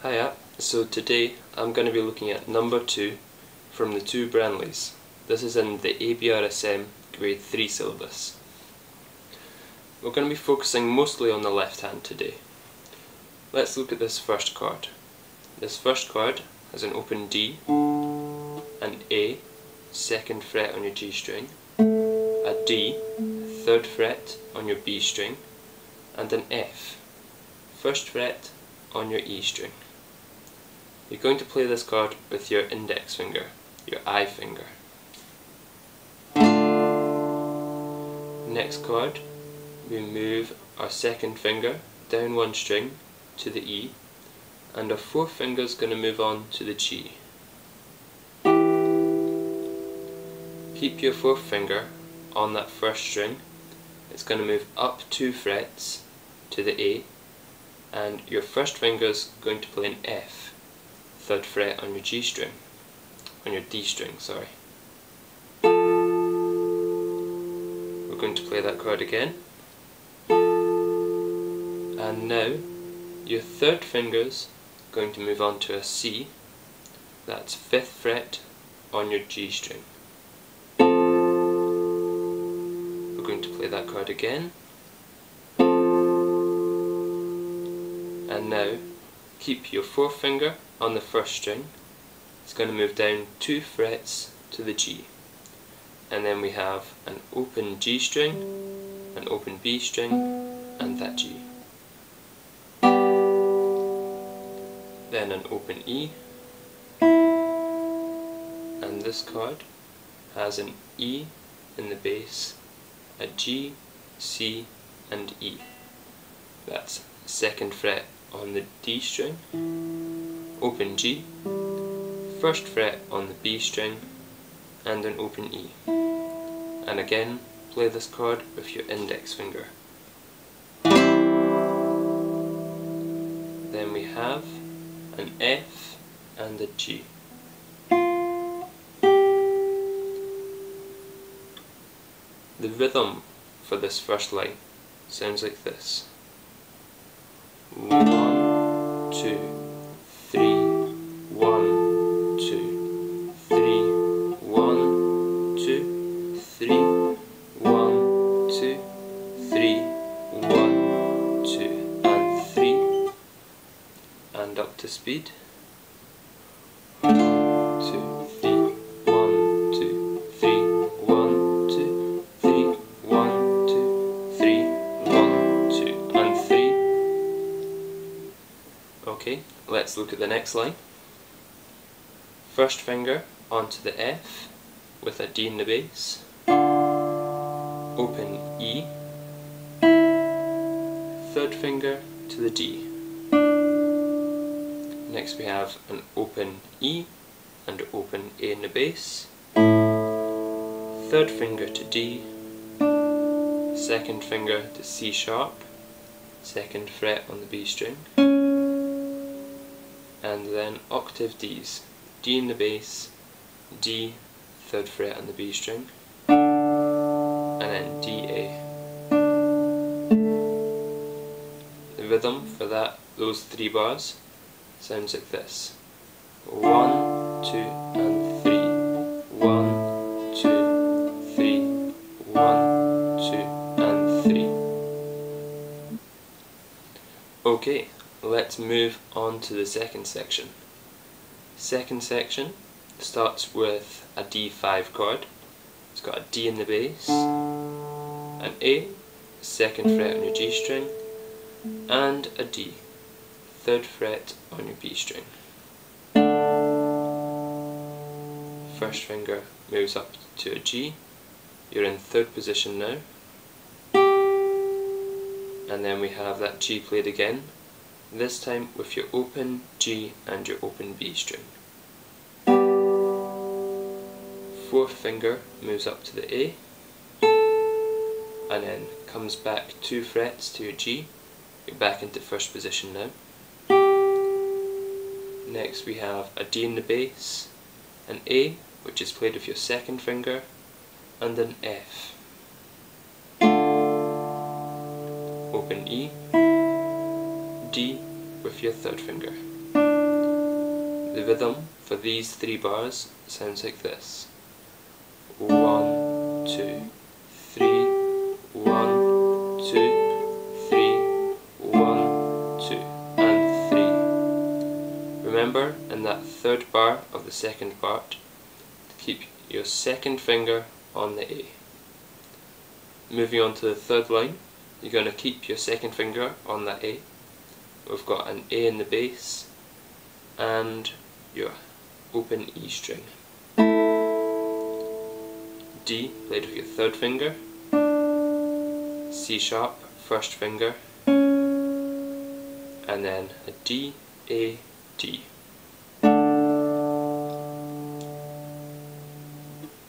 Hiya, so today I'm going to be looking at number 2 from the two Branles. This is in the ABRSM grade 3 syllabus. We're going to be focusing mostly on the left hand today. Let's look at this first chord. This first chord has an open D, an A, 2nd fret on your G string, a D, 3rd fret on your B string, and an F, 1st fret on your E string. You're going to play this chord with your index finger, your I finger. Next chord, we move our 2nd finger down one string to the E, and our 4th finger is going to move on to the G. Keep your 4th finger on that 1st string. It's going to move up 2 frets to the A, and your 1st finger is going to play an F, 3rd fret on your G string, on your D string, sorry. We're going to play that chord again, and now your 3rd finger's going to move on to a C, that's 5th fret on your G string. We're going to play that chord again, and now keep your 4th finger on the 1st string. It's going to move down 2 frets to the G, and then we have an open G string, an open B string, and that G. Then an open E, and this chord has an E in the bass, a G, C, and E. That's 2nd fret on the D string, open G, 1st fret on the B string, and an open E. And again, play this chord with your index finger. Then we have an F and a G. The rhythm for this first line sounds like this. 1, 2, 3, 1, 2, 3, 1, 2, 3, 1, 2, 3, 1, 2, and 3, and up to speed. 1, 2, 3, 1, 2, 3, 1, 2, 3, 1, 2, 3, 1, 2, and 3. Okay, let's look at the next line. 1st finger onto the F with a D in the bass, open E, 3rd finger to the D. Next we have an open E and open A in the bass, 3rd finger to D, 2nd finger to C sharp, 2nd fret on the B string, and then octave Ds, D in the bass, D, 3rd fret on the B string, and then D, A. The rhythm for those 3 bars sounds like this. 1, 2, and 3. 1, 2, 3. 1, 2, and 3. Okay, let's move on to the second section. Second section starts with a D5 chord. It's got a D in the bass, an A, 2nd fret on your G string, and a D, 3rd fret on your B string. 1st finger moves up to a G. You're in 3rd position now. And then we have that G played again, this time with your open G and your open B string. 4th finger moves up to the A, and then comes back 2 frets to your G. You're back into 1st position now. Next we have a D in the bass, an A, which is played with your 2nd finger, and an F. Open E, D with your 3rd finger. The rhythm for these 3 bars sounds like this. 1, 2, 3, 1, 2, 3, 1, 2, and 3. Remember, in that 3rd bar of the 2nd part, to keep your 2nd finger on the A. Moving on to the 3rd line, you're going to keep your 2nd finger on that A. We've got an A in the bass and your open E string. D played with your 3rd finger, C sharp 1st finger, and then a D, A, D.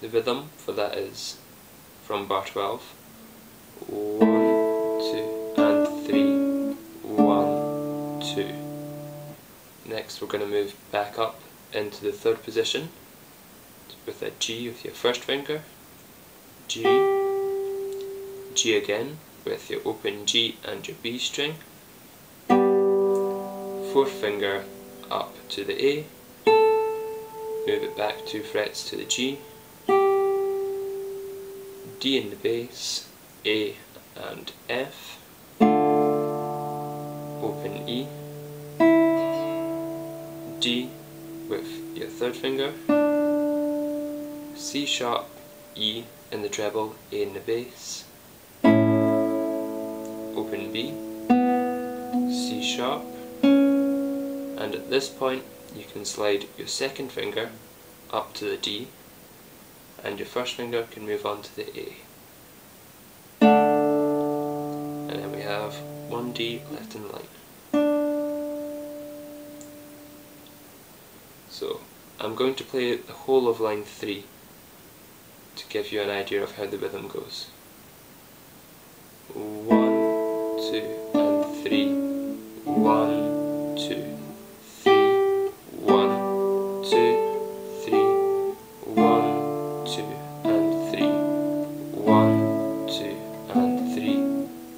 The rhythm for that is from bar 12, 1, 2 and 3, 1, 2. Next we're going to move back up into the 3rd position with a G with your 1st finger, G, G again with your open G and your B string, 4th finger up to the A, move it back 2 frets to the G, D in the bass, A and F, open E, D with your 3rd finger, C sharp, E in the treble, A in the bass, open B, C sharp, and at this point you can slide your 2nd finger up to the D and your 1st finger can move on to the A. And then we have 1 D left in the line. So I'm going to play the whole of line 3 to give you an idea of how the rhythm goes. 1, 2 and 3, 1, 2, 3, 1, 2, 3, 1, 2 and 3, 1, 2 and 3,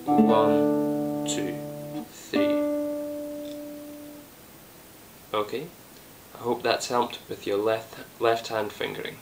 1, 2, 3. Okay, I hope that's helped with your left hand fingering.